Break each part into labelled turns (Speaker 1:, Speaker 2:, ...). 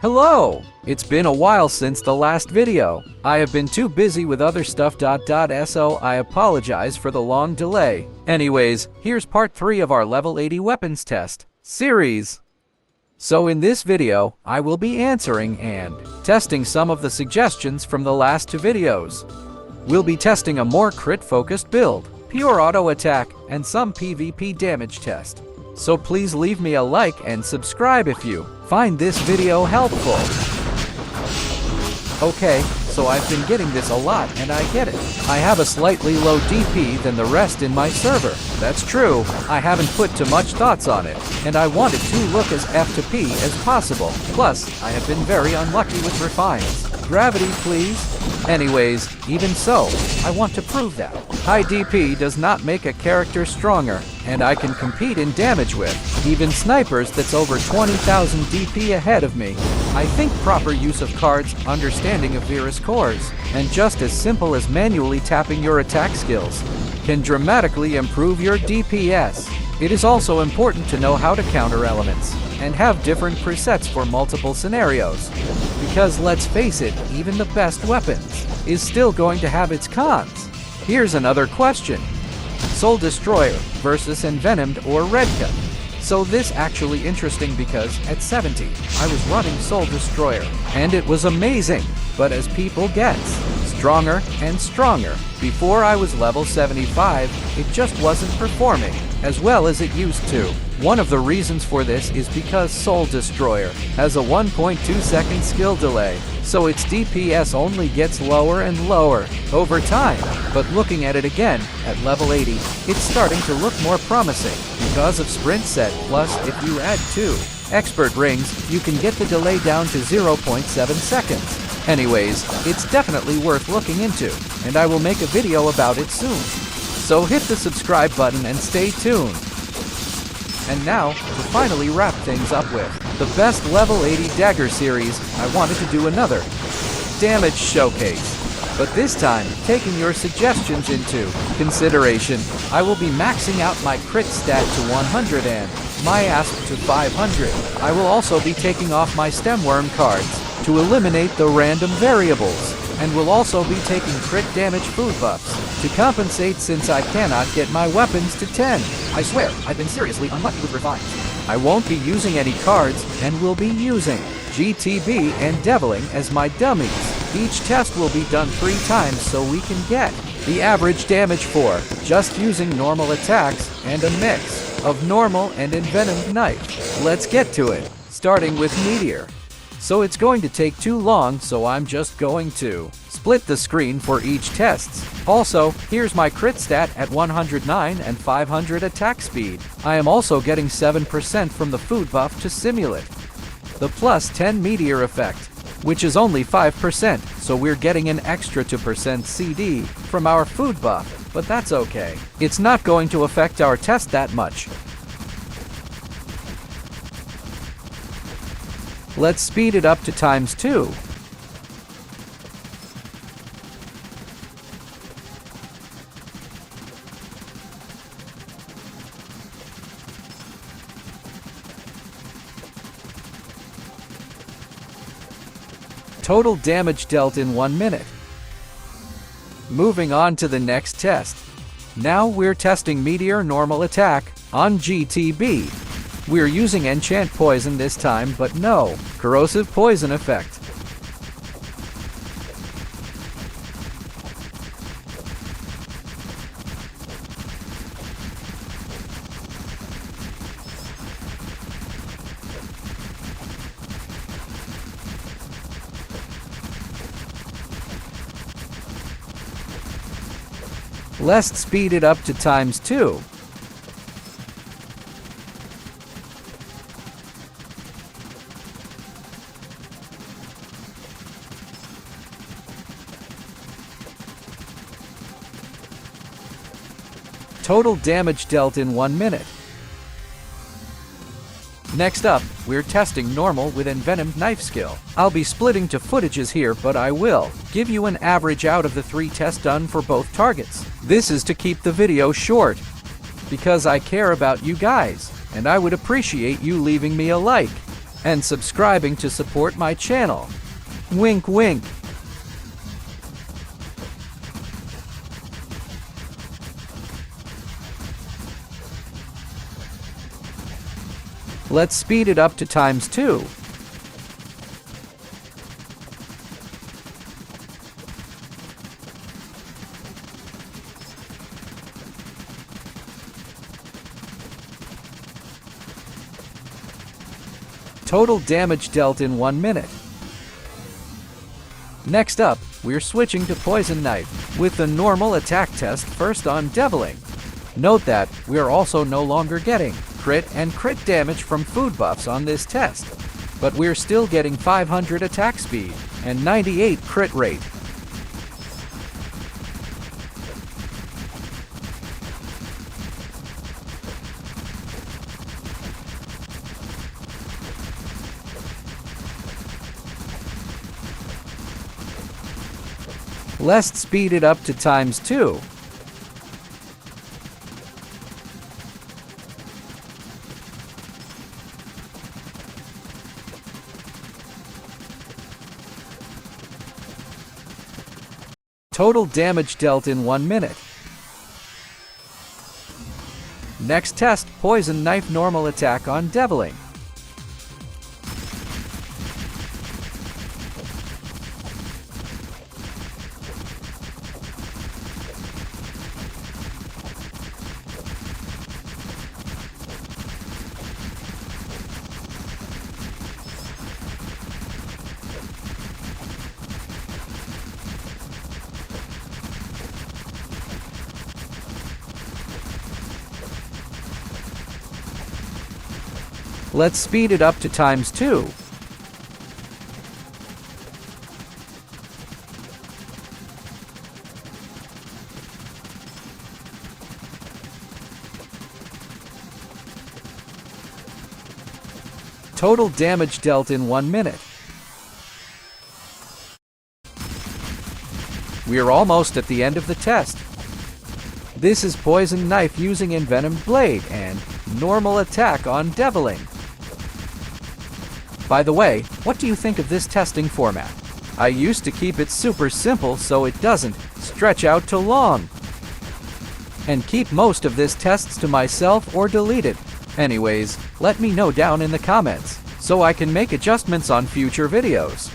Speaker 1: Hello! It's been a while since the last video. I have been too busy with other stuff. So I apologize for the long delay. Anyways, here's part 3 of our level 80 weapons test series. So in this video, I will be answering and testing some of the suggestions from the last 2 videos. We'll be testing a more crit-focused build, pure auto attack, and some PvP damage test. So please leave me a like and subscribe if you find this video helpful. Okay, so I've been getting this a lot and I get it. I have a slightly low DP than the rest in my server. That's true, I haven't put too much thoughts on it, and I want it to look as F to P as possible. Plus, I have been very unlucky with refines. Gravity, please. Anyways, even so, I want to prove that high DP does not make a character stronger, and I can compete in damage with even snipers that's over 20,000 DP ahead of me. I think proper use of cards, understanding of virus cores, and just as simple as manually tapping your attack skills can dramatically improve your DPS. It is also important to know how to counter elements and have different presets for multiple scenarios. Because let's face it, even the best weapons is still going to have its cons. Here's another question. Soul Destroyer versus Envenomed or Redcut. So this actually interesting because at 70, I was running Soul Destroyer, and it was amazing. But as people gets stronger and stronger, before I was level 75, it just wasn't performing as well as it used to. One of the reasons for this is because Soul Destroyer has a 1.2 second skill delay, so its DPS only gets lower and lower over time. But looking at it again, at level 80, it's starting to look more promising because of Sprint Set, plus if you add 2 Expert Rings, you can get the delay down to 0.7 seconds. Anyways, it's definitely worth looking into, and I will make a video about it soon. So hit the subscribe button and stay tuned. And now, to finally wrap things up with the best level 80 Dagger series, I wanted to do another damage showcase. But this time, taking your suggestions into consideration, I will be maxing out my crit stat to 100 and my asp to 500. I will also be taking off my stem worm cards to eliminate the random variables, and will also be taking crit damage food buffs to compensate since I cannot get my weapons to 10. I swear, I've been seriously unlucky with refines. I won't be using any cards, and will be using GTB and Deviling as my dummies. Each test will be done 3 times so we can get the average damage for just using normal attacks and a mix of normal and envenomed knife. Let's get to it, starting with Meteor. So it's going to take too long, so I'm just going to split the screen for each test. Also, here's my crit stat at 109 and 500 attack speed. I am also getting 7% from the food buff to simulate the plus 10 meteor effect, which is only 5%, so we're getting an extra 2% CD from our food buff, but that's okay. It's not going to affect our test that much. Let's speed it up to ×2. Total damage dealt in 1 minute. Moving on to the next test. Now we're testing Meteor normal attack on GTB. We're using Enchant Poison this time, but no corrosive poison effect. Let's speed it up to ×2. Total damage dealt in 1 minute. Next up, we're testing normal with Envenomed knife skill. I'll be splitting to footages here, but I will give you an average out of the 3 tests done for both targets. This is to keep the video short, because I care about you guys, and I would appreciate you leaving me a like. and subscribing to support my channel. Wink wink. Let's speed it up to ×2. Total damage dealt in 1 minute. Next up, we're switching to Poison Knife, with the normal attack test first on Deviling. Note that we're also no longer getting crit and crit damage from food buffs on this test, but we're still getting 500 attack speed and 98 crit rate. Let's speed it up to ×2. Total damage dealt in 1 minute. Next test, Poison Knife normal attack on Deviling. Let's speed it up to ×2. Total damage dealt in 1 minute. We're almost at the end of the test. This is Poison Knife using Envenomed Blade and normal attack on Deviling. By the way, what do you think of this testing format? I used to keep it super simple so it doesn't stretch out too long, and keep most of this tests to myself or delete it. Anyways, let me know down in the comments so I can make adjustments on future videos.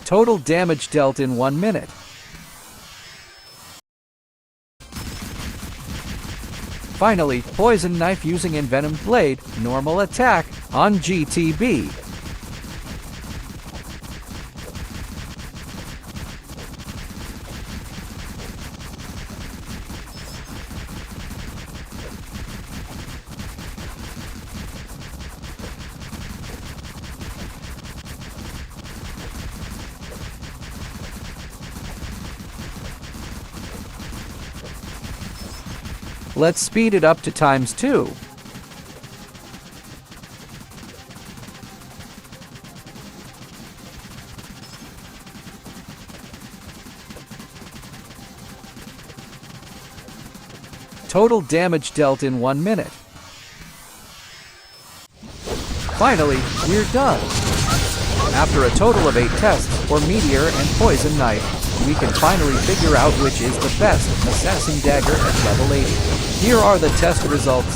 Speaker 1: Total damage dealt in 1 minute. Finally, Poison Knife using Envenomed Blade, normal attack on GTB. Let's speed it up to ×2. Total damage dealt in 1 minute. Finally, we're done. After a total of 8 tests for Meteor and Poison Knife, we can finally figure out which is the best Assassin Dagger at level 80. Here are the test results.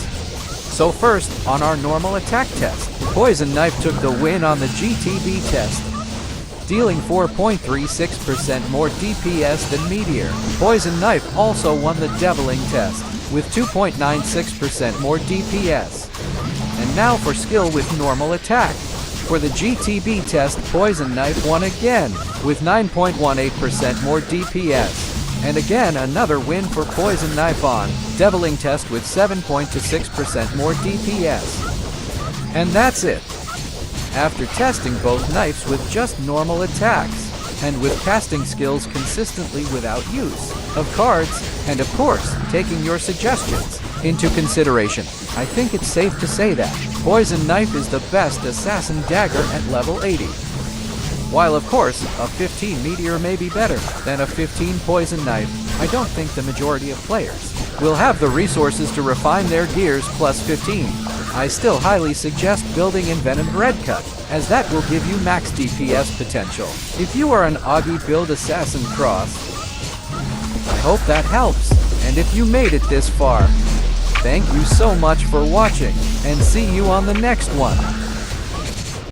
Speaker 1: So first, on our normal attack test, Poison Knife took the win on the GTB test, dealing 4.36% more DPS than Meteor. Poison Knife also won the Deviling test, with 2.96% more DPS. And now for skill with normal attack. For the GTB test, Poison Knife won again, with 9.18% more DPS. And again, another win for Poison Knife on Deviling test with 7.26% more DPS. And that's it. After testing both knives with just normal attacks, and with casting skills consistently without use of cards, and of course, taking your suggestions into consideration, I think it's safe to say that Poison Knife is the best assassin dagger at level 80. While of course, a 15 Meteor may be better than a 15 Poison Knife, I don't think the majority of players will have the resources to refine their gears plus 15. I still highly suggest building Envenomed Red Cut, as that will give you max DPS potential. If you are an Augie build Assassin Cross, I hope that helps. And if you made it this far, thank you so much for watching, and see you on the next one.